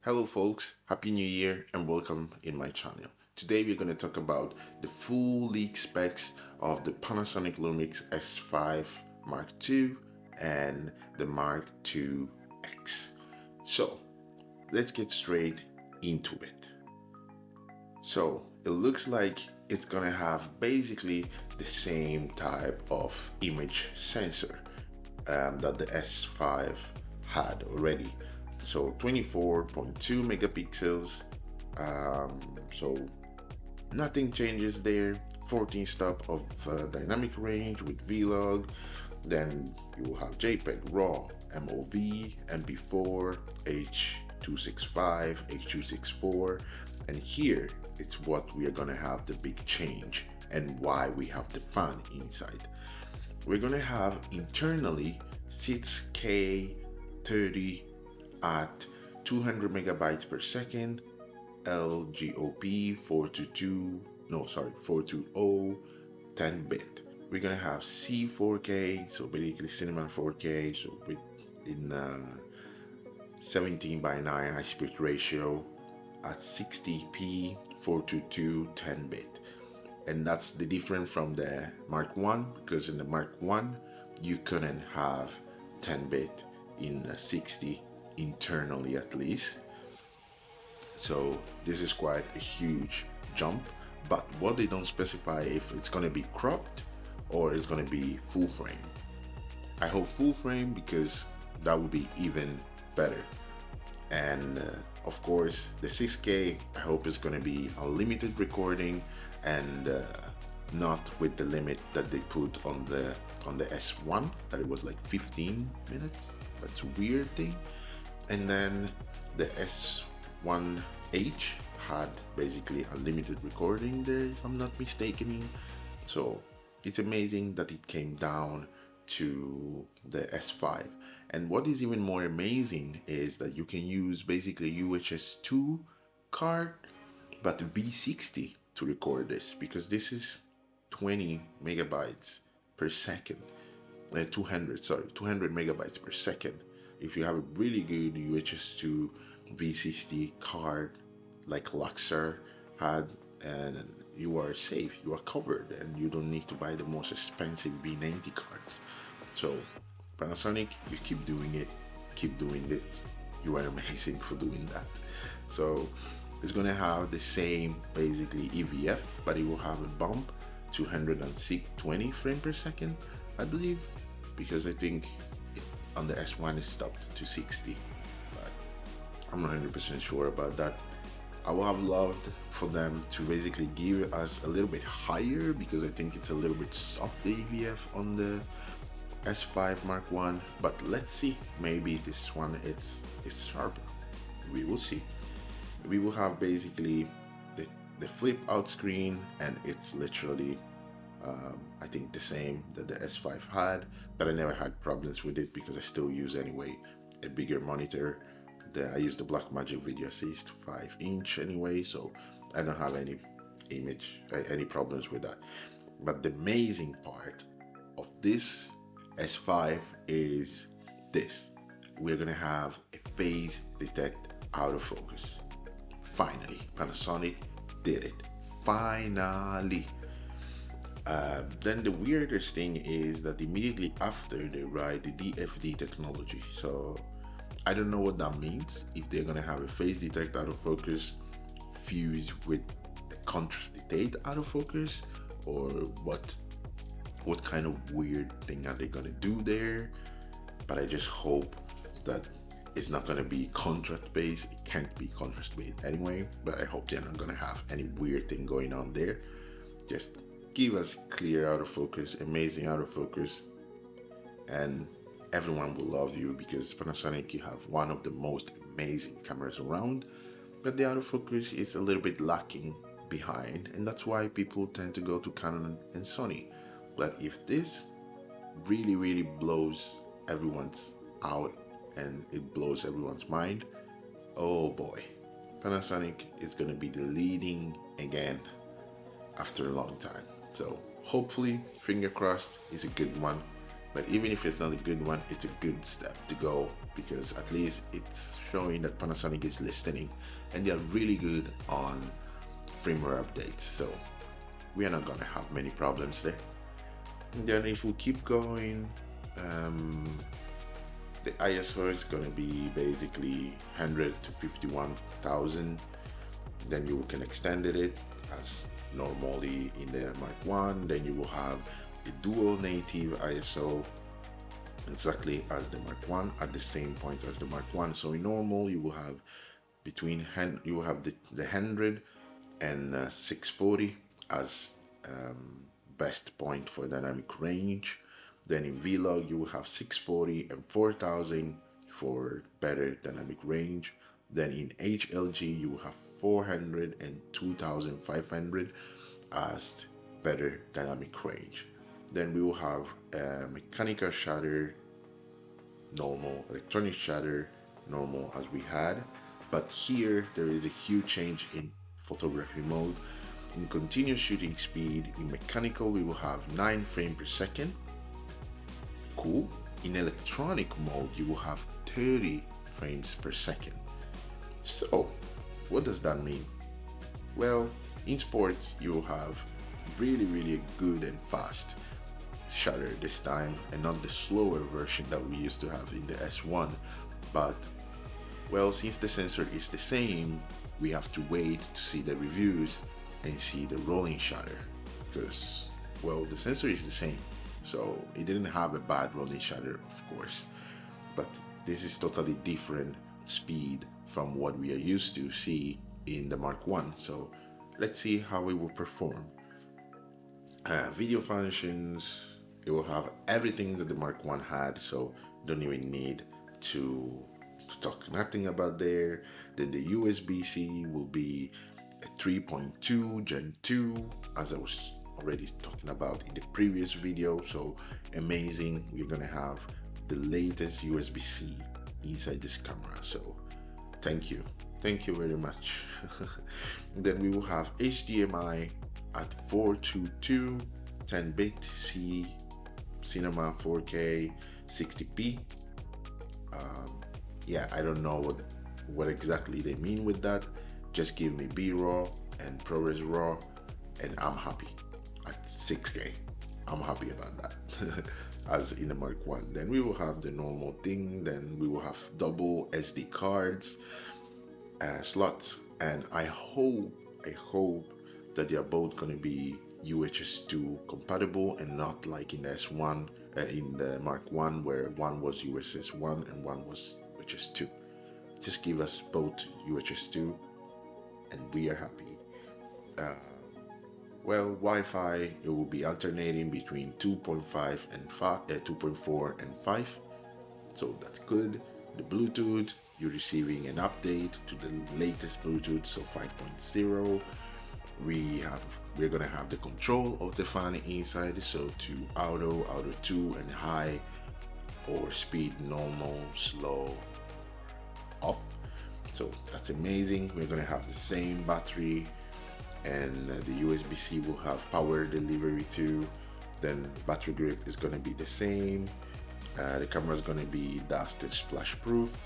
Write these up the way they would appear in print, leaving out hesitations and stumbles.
Hello folks, Happy New Year and welcome in my channel. Today we're going to talk about the full leak specs of the Panasonic Lumix S5 Mark II and the Mark IIX. So let's get straight into it. So it looks like it's going to have basically the same type of image sensor that the S5 had already. So 24.2 megapixels. So nothing changes there. 14 stop of dynamic range with Vlog. Then you will have JPEG, RAW, MOV, MP4, H.265, H.264, and here it's what we are gonna have the big change and why we have the fan inside. We're gonna have internally 6K 30 at 200 megabytes per second, LGOP 420 10-bit. We're gonna have C4K, so basically cinema 4K, so with in 17:9 aspect ratio at 60p 422 10-bit. And that's the difference from the Mark 1, because in the Mark 1 you couldn't have 10-bit in 60 internally at least. So this is quite a huge jump, but what they don't specify if it's going to be cropped or it's going to be full frame. I hope full frame because that would be even better. And of course the 6K, I hope is going to be unlimited recording and not with the limit that they put on the S1, that it was like 15 minutes. That's a weird thing. And then the S1H had basically unlimited recording there, if I'm not mistaken. So it's amazing that it came down to the S5. And what is even more amazing is that you can use basically UHS 2 card, but V60 to record this, because this is 20 megabytes per second. 200 megabytes per second. If you have a really good UHS2 V60 card like Luxor had, and you are safe, you are covered, and you don't need to buy the most expensive V90 cards. So Panasonic, you keep doing it, keep doing it. You are amazing for doing that. So it's gonna have the same basically EVF, but it will have a bump 220 frames per second, I believe, because I think on the S1 it stopped to 60, but I'm not 100% sure about that. I would have loved for them to basically give us a little bit higher, because I think it's a little bit soft, the EVF on the S5 Mark I, but let's see, maybe this one it's sharper. We will see. We will have basically the flip out screen, and it's literally I think the same that the S5 had, but I never had problems with it because I still use anyway a bigger monitor. I use the Blackmagic Video Assist 5-inch anyway, so I don't have any problems with that. But the amazing part of this S5 is this: we're gonna have a phase detect autofocus. Finally, Panasonic did it. Finally. Then the weirdest thing is that immediately after they write the DFD technology. So I don't know what that means, if they're gonna have a phase detect autofocus fused with the contrast detect autofocus, or what kind of weird thing are they gonna do there. But I just hope that it's not gonna be contrast based. It can't be contrast based anyway, but I hope they're not gonna have any weird thing going on there. Just give us clear autofocus, amazing autofocus, and everyone will love you, because Panasonic, you have one of the most amazing cameras around, but the autofocus is a little bit lacking behind, and that's why people tend to go to Canon and Sony. But if this really blows everyone's out and it blows everyone's mind, oh boy, Panasonic is going to be the leading again after a long time. So hopefully, finger crossed, is a good one. But even if it's not a good one, it's a good step to go because at least it's showing that Panasonic is listening, and they are really good on firmware updates, so we are not gonna have many problems there. And then if we keep going, the ISO is gonna be basically 100 to 51,000. Then you can extend it as normally in the Mark 1. Then you will have a dual native ISO exactly as the Mark 1 at the same point as the Mark 1. So in normal you will have you will have the 100 and 640 as best point for dynamic range. Then in Vlog you will have 640 and 4000 for better dynamic range. Then in HLG you will have 400 and 2500 as better dynamic range. Then we will have mechanical shutter normal, electronic shutter normal as we had, but here there is a huge change in photography mode. In continuous shooting speed, in mechanical we will have 9 frames per second. Cool. In electronic mode you will have 30 frames per second. So what does that mean? Well, in sports you will have really good and fast shutter this time, and not the slower version that we used to have in the S1. But well, since the sensor is the same, we have to wait to see the reviews and see the rolling shutter, because well, the sensor is the same, so it didn't have a bad rolling shutter, of course, but this is totally different speed from what we are used to see in the Mark 1. So let's see how it will perform. Video functions, it will have everything that the Mark 1 had, so don't even need to talk nothing about there. Then the USB-C will be a 3.2 Gen 2, as I was already talking about in the previous video. So amazing, we're gonna have the latest USB-C inside this camera, so thank you very much. Then we will have HDMI at 422 10-bit C cinema 4K 60p. Yeah, I don't know what exactly they mean with that. Just give me B-RAW and ProRes RAW and I'm happy. At 6K, I'm happy about that. As in the Mark 1. Then we will have the normal thing. Then we will have double SD cards slots, and I hope that they are both going to be UHS-2 compatible, and not like in the S1 in the Mark 1 where one was UHS-1 and one was UHS-2. Just give us both UHS-2 and we are happy. Well, Wi-Fi, it will be alternating between 2.5 and 2.4 and 5, so that's good. The Bluetooth, you're receiving an update to the latest Bluetooth, so 5.0. We're gonna have the control of the fan inside, so to auto 2, and high or speed normal, slow, off. So that's amazing. We're gonna have the same battery, and the USB-C will have power delivery too. Then battery grip is gonna be the same. The camera is gonna be dust and splash proof,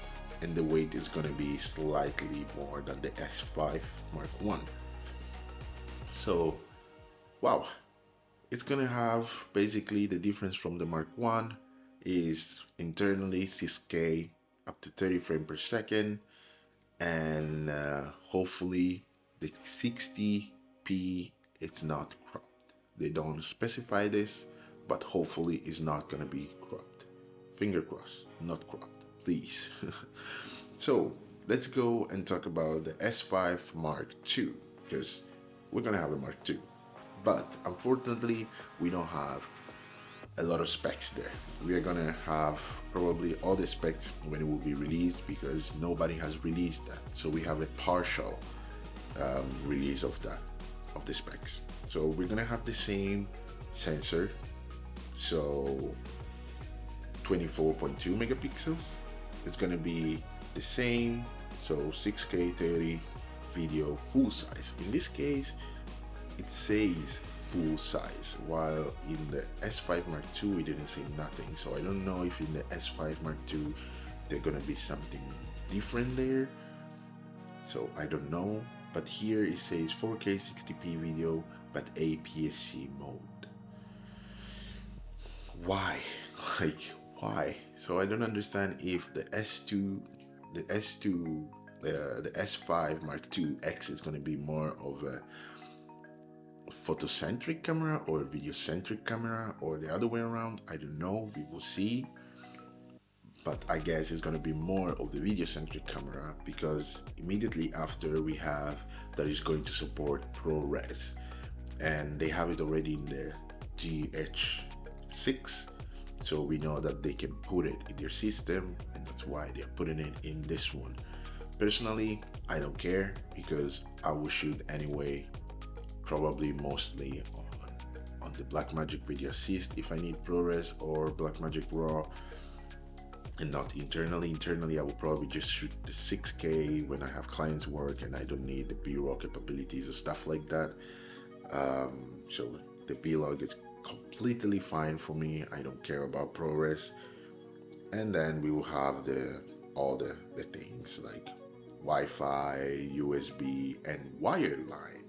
and the weight is gonna be slightly more than the S5 Mark 1. So wow, it's gonna have basically the difference from the Mark 1 is internally 6K up to 30 frames per second, and hopefully the 60p it's not cropped. They don't specify this, but hopefully it's not gonna be cropped. Finger crossed, not cropped, please. So let's go and talk about the S5 Mark II, because we're gonna have a Mark II, but unfortunately we don't have a lot of specs there. We are gonna have probably all the specs when it will be released, because nobody has released that, so we have a partial release of the specs. So we're gonna have the same sensor, so 24.2 megapixels. It's gonna be the same, so 6K 30 video full size. In this case it says full size, while in the S5 Mark II it didn't say nothing, so I don't know if in the S5 Mark II there's gonna be something different there. So I don't know, but here it says 4K 60p video but APS-C mode. Why? Like, why? So I don't understand if the S5 Mark II X is going to be more of a photocentric camera or a video-centric camera, or the other way around. I don't know, we will see. But I guess it's going to be more of the video-centric camera, because immediately after we have that is going to support ProRes, and they have it already in the GH6, so we know that they can put it in their system, and that's why they're putting it in this one. Personally, I don't care, because I will shoot anyway, probably mostly on the Blackmagic Video Assist if I need ProRes or Blackmagic RAW, and not internally. Internally, I will probably just shoot the 6K when I have clients work and I don't need the B-roll capabilities or stuff like that. So the vlog is completely fine for me. I don't care about ProRes. And then we will have all the things like Wi-Fi, USB, and wireline.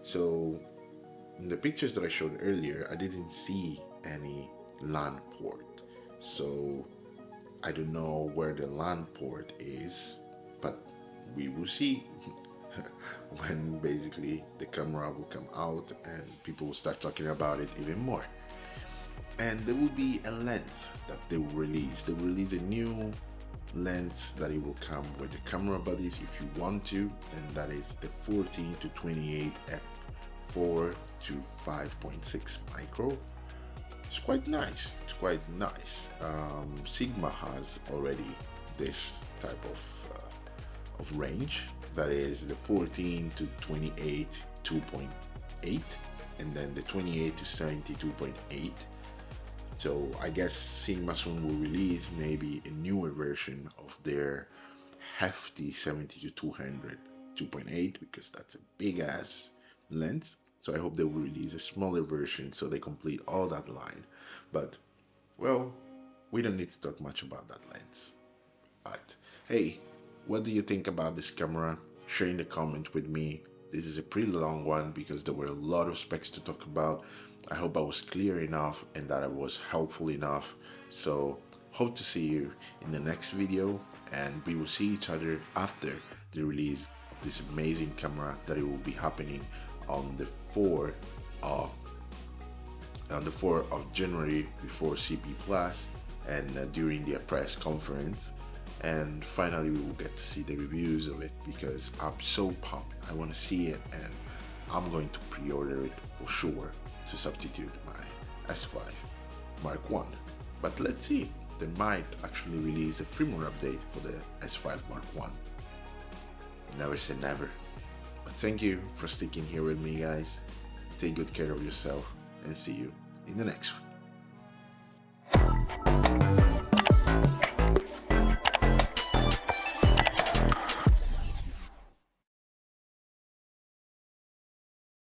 So in the pictures that I showed earlier, I didn't see any LAN port. So I don't know where the LAN port is, but we will see when basically the camera will come out and people will start talking about it even more. And there will be a lens that they will release. They will release a new lens that it will come with the camera bodies if you want to, and that is the 14 to 28 f4 to 5.6 micro. It's quite nice. It's quite nice. Sigma has already this type of range, that is the 14 to 28 2.8, and then the 28 to 70 2.8. So I guess Sigma soon will release maybe a newer version of their hefty 70 to 200 2.8, because that's a big ass lens. So I hope they will release a smaller version so they complete all that line. But, well, we don't need to talk much about that lens. But, hey, what do you think about this camera? Share in the comment with me. This is a pretty long one because there were a lot of specs to talk about. I hope I was clear enough and that I was helpful enough. So, hope to see you in the next video, and we will see each other after the release of this amazing camera that it will be happening on the 4th of January before CP Plus, and during the press conference, and finally we will get to see the reviews of it, because I'm so pumped. I want to see it, and I'm going to pre-order it for sure to substitute my S5 Mark I. But let's see, they might actually release a firmware update for the S5 Mark I. Never say never. But thank you for sticking here with me, guys. Take good care of yourself, and see you in the next one.